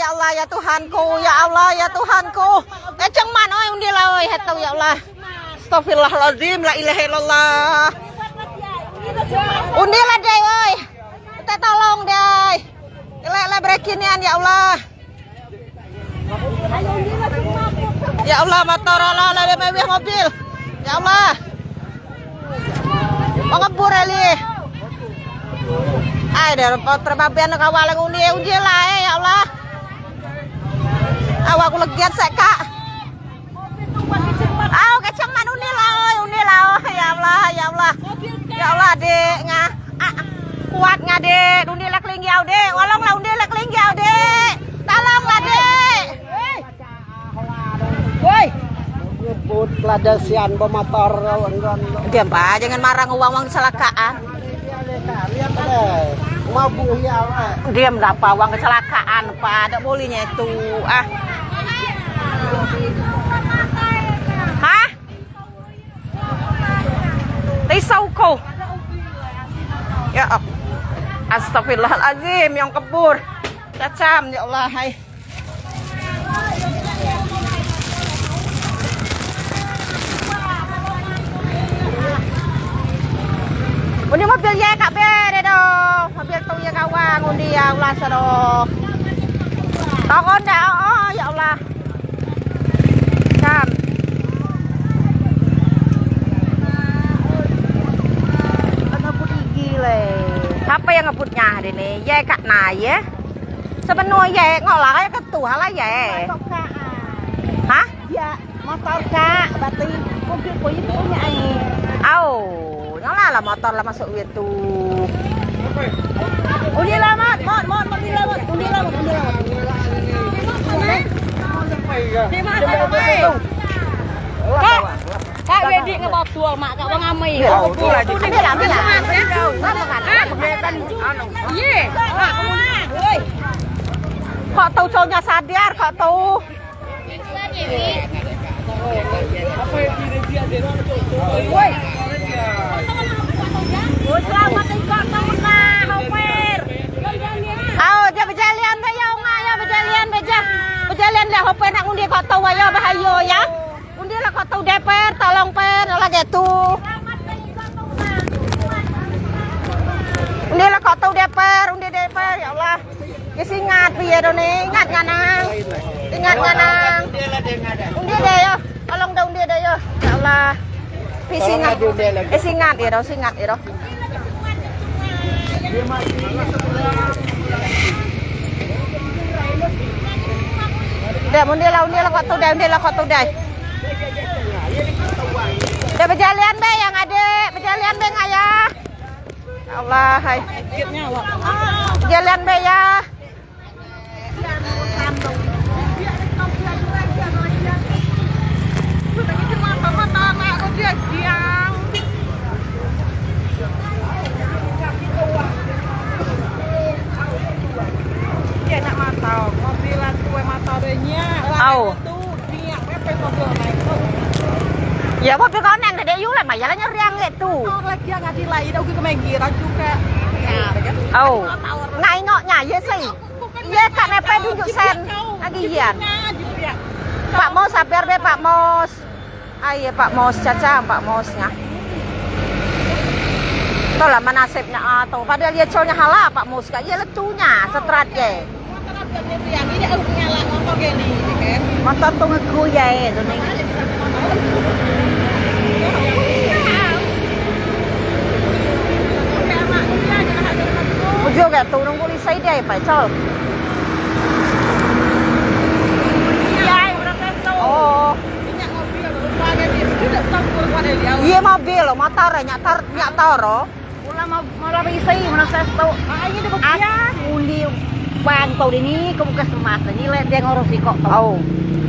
Allah ya Tuhanku, ya Allah ya Tuhanku. Ceng man oi undi lah oi hetau ya Allah. Astagfirullahalazim, la ilaha illallah. Undi lah deh oi. Kita tolong deh. Lele brekinian ya Allah. Ya Allah motor Allah lele mewah mobil. Ya Allah. Mau ngebur ali. Ada terbabian kawalan undi lah ya Allah. Awak aku legiat sek kak. Aw keceng man undi lah ya Allah ya Allah. Ya Allah dek ngah. Kuat ngah dek undi lek linggau dek. Walong lah undi lek linggau dek. Tolong lah dek. Woi. Nyebut ladasian pemotor Diam pak, jangan marah uang kecelakaan. Lihat deh. Mabuk ya, Diam dah pak, uang kecelakaan pak, ada bolehnya itu. Hah? Risau kau. Ya Astagfirullahalazim yang kebur. Cacam ya Allah. Hai. Undi mobil ya kak bere dong. Mobil tuh ya kawan undi ya Allah sado. Tokon dah oh ya Allah. Cam. Ngebut gigi le. Siapa yang ngebutnya hari ini? Ya kak nah ya. Sebenarnya ya ngolah ya ketua lah ya. Hah? Ya, motor kak, berarti mobil punya Nyala lah motor lah masuk itu. Undi lah mat, undi lah mat. Kak wedi ngebawa tua mak kak bang amai. Ambil lah. Iya. Kok tahu cowoknya sadar, kok tahu. Woi. Selamat ikut lah, Hoper. Dia berjalan ya ya berjalan lah Hoper nak undi kok tahu ayo bahaya ya. Undi lah kok tahu DPR, tolong per lah gitu. Undi lah kok tahu DPR ya Allah. Ingat piye done, ingat nganang. Undi deh yo. Tolong dah undi deh yo. Ya Allah. Singat ya dong, singat ya dong. Dah undi lah kok tu dah. Dah berjalan be yang ada, berjalan be ayah. Ya Allah, hai. Jalan be ya. Ya mobil kau neng dede yuk lah, jalannya riang gitu. Lagi nggak dilai, dah ke Meggira juga. Ngoknya ya sih. Iya kak nepe tunjuk sen. Lagi iya. Pak Mos sabar deh Pak Mos. Iya Pak Mos caca Pak Mosnya. Tuh lah nasibnya atau padahal dia cowoknya halal Pak Mos kak. Iya letunya setrat ya. Ini aku nyala motor gini, kan? Motor tuh ngeguya itu nih. Juga tuh nunggu lisai deh Pak Col. Oh. Iya mobil lo, motor nyak toro. Ulah mau isi, mana saya tahu. Ini di bagian. Undi bang tau ini kamu ke semas ini lihat dia ngurusi kok tau.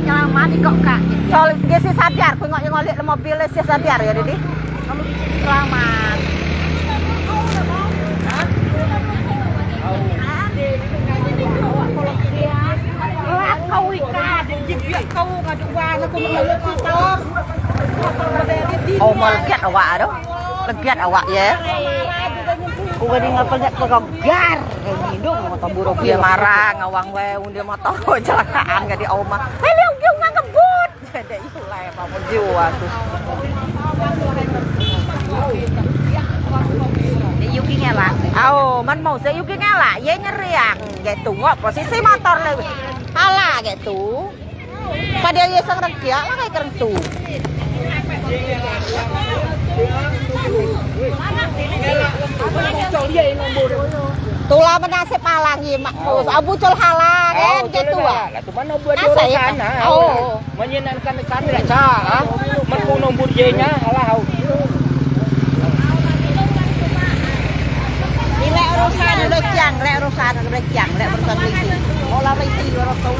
Jangan mati kok kak. Soal dia sih sadar, aku ngeliat mobilnya sih sadar ya Didi. Kamu bisa selamat. Kau ikat, jadi kau ngadu uang, aku mengeluh motor. Oh mau legiat awak tu. Legiat awak ya. Aku ini ngapa nggak kegar. hidung motor buruk Dia marah ngawang we unde motor kecelakaan gak di omah. Liung giung ngebut. Ada iulai apa mau jiwa tuh. Để yêu cái nghe lạ. Man mau saya yuki ngala, ye nyeriang gitu ngok posisi motor lewi. Hala gitu. Pada ye sang rengkia lah kayak kereng tu. Tula menasib malangi mak abu col hala kan gitu ah. Lah tu mana buat urusan ah. Menyenangkan kami lah cah. Man ku nombor je-nya halah. Lek urusan udah jang, lek urusan udah jang, lek berkondisi. Olah risi orang tahu.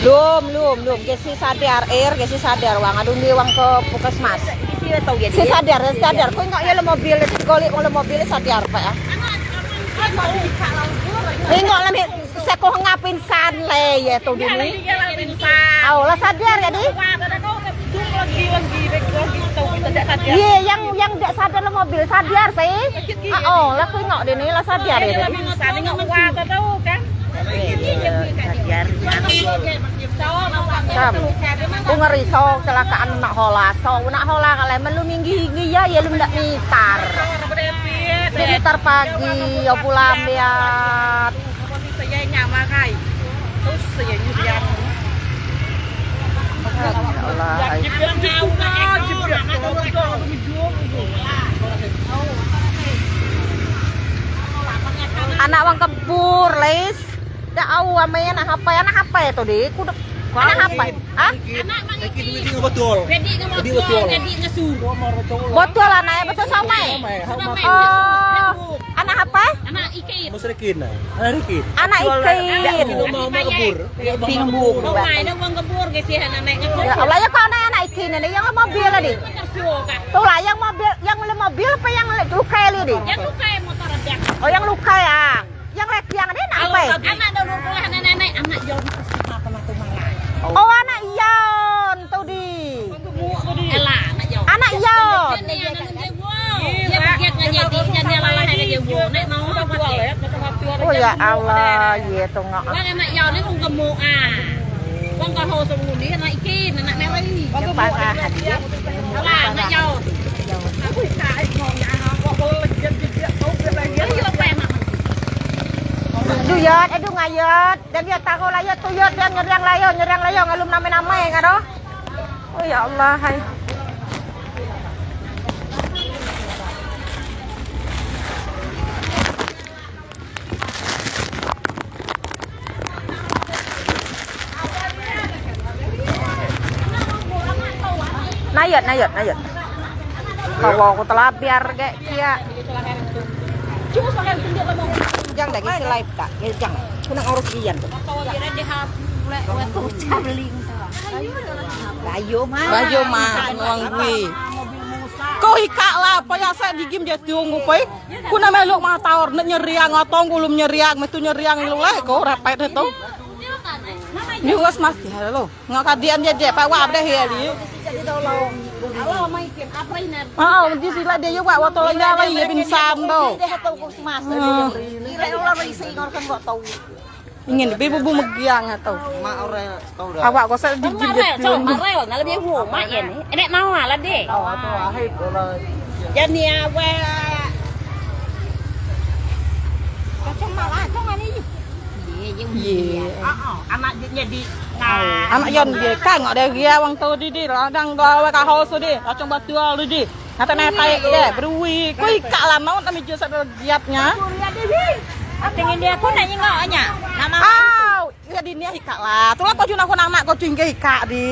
Belum. Gesi sadar gesi sadar wang adun di wang ke puskesmas. Si sadar. Kau enggak ya le mobil, golik le mobil sadar pak ya. Enggak lah seko ngapin san le ya tuh dini. Lah sadar ya di. Iya, yang tidak sadar le mobil sadar sih. Lah kau enggak dini lah sadar ya. Aku ngeri sok kecelakaan nak hola kalau men lu minggi ya lu ndak mitar. Mitar pagi ya pulang lihat. Anak wang kebur, Les. Dah tahu amanya anak apa ya tuh deh? Anak apa? Ah? Betul. Betul anaknya betul sama ya? Oh, anak apa? Anak Ikin. Anak Ikin. Anak Ikin. Mau kebur. Bingung. Ya Allah ya kau anak Ikin ini yang mobil tadi. Tuh lah yang mobil apa yang luka tadi? Yang luka motor ada. Oh yang luka ya. Yang rekiang ini apa ya? Anak dulu nenek anak Yon. Oh anak Yon tuh di. Ella anak Yon. Anak Yon. Dia begitu ngajeti jangan lalah ada dia bu. Nek mau apa sih? Oh ya Allah, ya tuh nggak. Bang anak Yon ini kung gemuk Bang kalau semua dia anak Ikin, anak Mary. Yang parah hadiah. Lah anak Yon. Duyot, ngayot, dan dia tahu layot tuyot dan nyerang layo ngalum nama enggak doh. Oh ya Allah, hai. Nayot. Kalau aku telah biar kayak kia. Jangan lagi si live kak, jangan. Kunang urus iyan tuh. Bayo mah, nuang gue. Kau hikak lah, payah saya digim dia tunggu pai. Kuna meluk mah tawar nak nyeriang atong gulum nyeriang, metu nyeriang lu lah kau rapet itu. Ni was mas halo. Ngakadian dia pak wap dah ya di. Halo maikin apa ini? Di sila dia juga waktu lagi ya bin sam tu. Ingin lebih bubu megiang atau. Awak kau saya digim dia tunggu. Marel, nak lebih hu mak ya ni. Enek mau lah deh. Jadi apa? Kacang malah kacang ni. Anak jadi Anak Yon dia kan ada dia wang tu di radang gawe ka haus di acung batual di kata naik dia berui kui kak lah mau kami jual satu giatnya tinggi dia pun nak nyengoknya nama ya di ni hikak lah tu lah kau cuna aku nak kau tinggi hikak di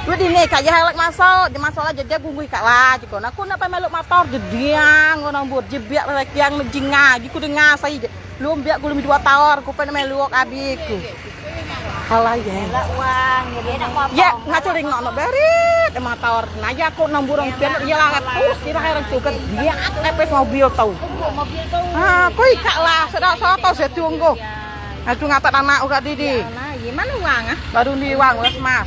dua di ni kak ya helak masuk di masalah jadi gunggu hikak lah jiko aku nak meluk motor jediang orang buat jebiak lagi yang jingah jiku dengar saya belum biak gulung 2 tahun ku pengen meluk abiku halah ya uang jadi nak mau ya ngaco ring nok berit emang tawar naja aku namburong pian ya lah terus kira kira tuh dia lepes mobil tau kau ikak lah sedang soto saya tunggu aku ngatak anak uga didi gimana uang baru di uang wes mas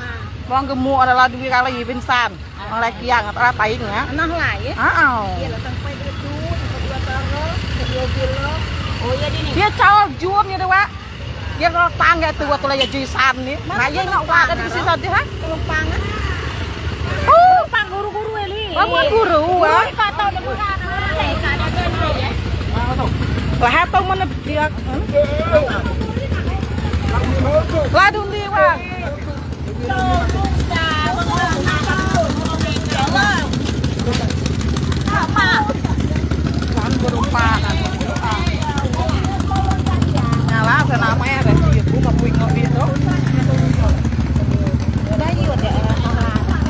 Wong gemuk adalah duit kali pingsan. Wong lagi yang antara paing ya. Nah lah ya. Iya lah sampai begitu, kedua taro, kedua bulan. Oh iya ini. Dia cawal juam ya dewa. Dia kalau tangga tuh waktu lagi juisan nih. Nah iya nggak wadah di sini saja ha. Kelumpangan. Oh, Pang guru-guru ini. guru wah. Kau tahu dah mana ada guru ya. Lah tau mana dia. Lah dundi wah. Kan berupa nyala senamanya ada di ibu mau ngok itu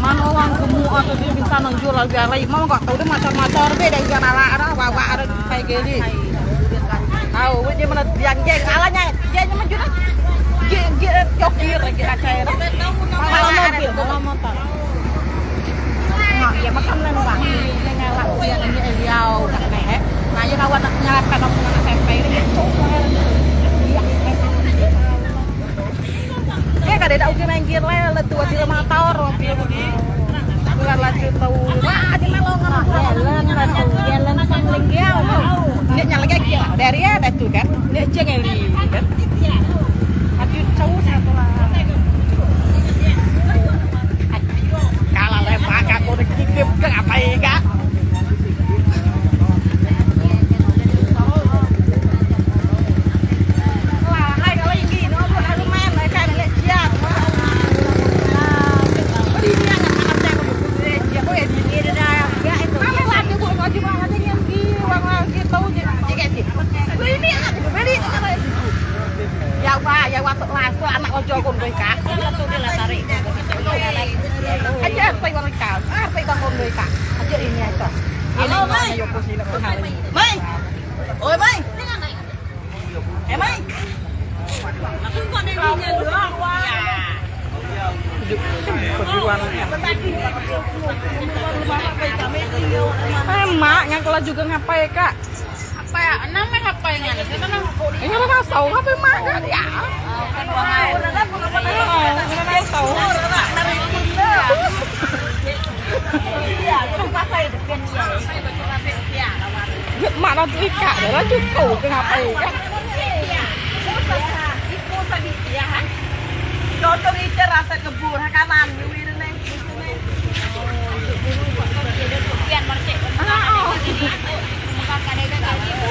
mana orang gemuk atau dia bisa nangjual lagi lagi mau nggak tahu dia macam-macam beda dengan ala bawa ada kayak gini tahu dia mana yang jeng alanya dia cuma jual jokir lagi acara kalau mobil kalau motor nggak ya makan lain bang ini ngelak dia ini eliau tak nih nah ya kawan nyalakan aku nak tempe ini kada ada ugi mangkir le tua di motor mobil begini bukan lanjut tahu wah di malongan Jalan sangling dia. dia nyalanya kira dari ada tuh kan dia jengeli kan hati cowok satu lah kalah lepak aku dikikip ke apa ya kak ya waktu lasu anak ojo kon kowe kak Itu dia lah tarik. aja apa yang kak apa yang kon kowe kak aja ini aja halo mai ayo posisi nak hari mai oi mai mai Aku kok nengnya doang. perjuangan emak yang kalau juga ngapain kak Apa ya? Namanya apa yang ada? Kita nang ini apa tahu apa emak kan ya kan wahai. ini tahu mak nanti kak dah cukup ke ngapain kan Contoh itu rasa kebun kanan nyuwir neng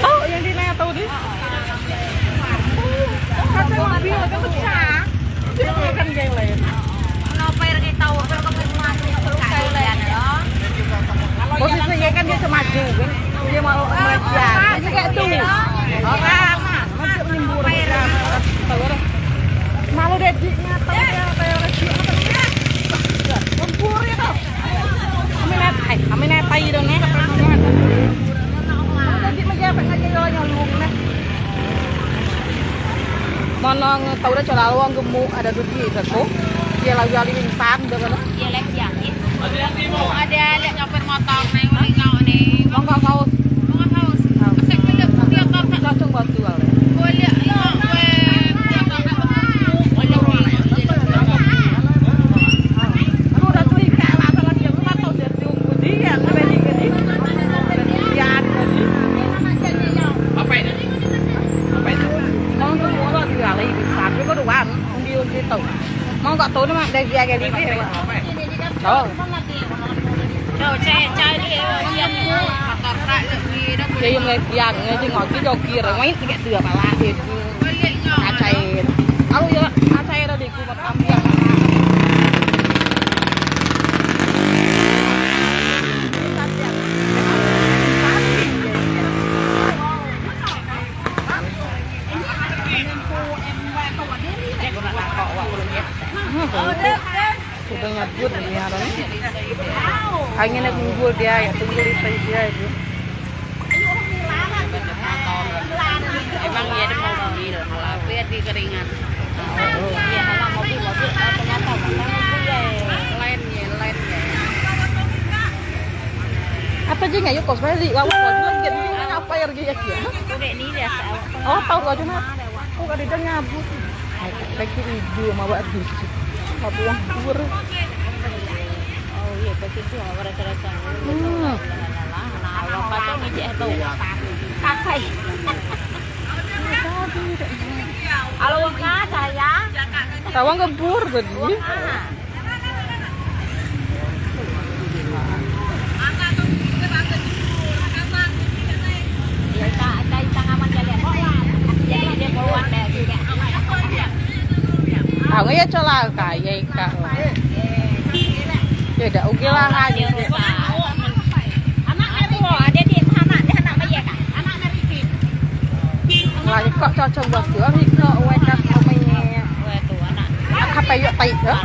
oh yang di naya tahu di kata mobil kan pecah dia kan yang lain Kenapa yang tahu kalau kamu masuk kalian ya? posisinya kan dia semaju kan dia mau melejar ini kayak tuh orang masih menimbur malu deh nyata ya kayak resi lembur ya tuh kami naik tai dong nih jadi menjabat aja kalau nyolong nih mana tahu dah cara luang gemuk ada duit itu dia lagi alih instan deh kan Dia lek yakin. Ada lek nyopir motor neng lingau nih. mau nggak kaos Mau haus. Asik bener dia kok langsung batu kali boleh ya gue. aku udah tuh kalah sama dia aku tahu dia tunggu dia ada di sini dia ada di Apa ini? apa itu mau gemuk lah dia alih instan dia baru wan dia gitu mau nggak tahu nih dari dia kayak gini oh Đâu chạy đi em motor tak lebih dah. dia yang ngebiang ngaji ngopi jokir main tiga dua malah itu ngacain kalau ya ngacain ada di kumat ambiang sudah nyabut ini ada hanya nak ngumpul dia ya tunggu listrik dia itu Emang dia ada mobil, malah lihat di keringan. Iya, malah mobil ternyata lainnya. apa aja nggak yuk kos balik lawan wajuan gitu apa yang dia kia Udah ini dia. oh tahu wajuan aku kan dia nyabut lagi ibu mau buat bisik Buah bur. Oh iya pasti itu mereka-mereka. Nah, apa tuh ngejek tuh. Kakai. Halo Kak, saya. Tawang ngebur tadi. Ya Kak, cai tangaman kalian. Jadi dia bawa deh juga. Ang ya cola kaya Kak. Ya udah oke lah aja. Anaknya tuh ada di anak apa ya Kak? Anaknya Riki. Lah kok cocok buat gua nih kok wedak namanya. Wah tuh anak. Apa yuk tai ya?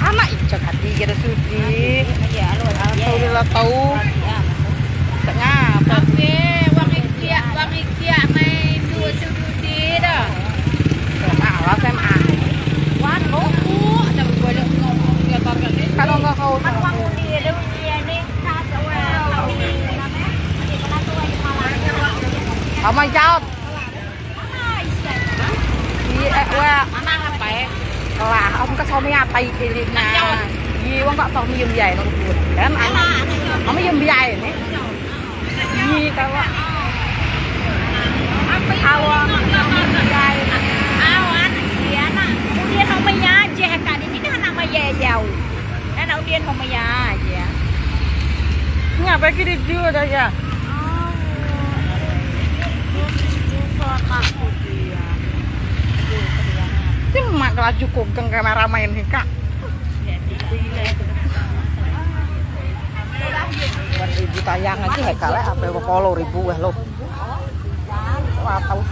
Anak ijak hati kira sudi. Ya lu Alhamdulillah tahu. Ngapa? Wang ikia main dua sudut dah. Kenal SMA. Wan buku ada boleh ngomong ya kakak. Kalau nggak kau Wang dia nih kata wah. Dia pernah tuh di Malang. Kamu jawab. Iya, wah. Anak apa ya? Lah, ông có sao mấy tay kia đi nè. Gì ông có tao mới dùng giày nó buồn. Đến anh. Ông mới dùng giày này. Gì tao á. Awan dia nak udian homanya aja Kak di sini anak maya jauh. Anak udian homanya aja. Ngapa ki di dia dah ya? Cuma laju kugeng kameramen nih Kak. 1.000 tayangan sih hekale apa 10.000 weh lo. Wah tahu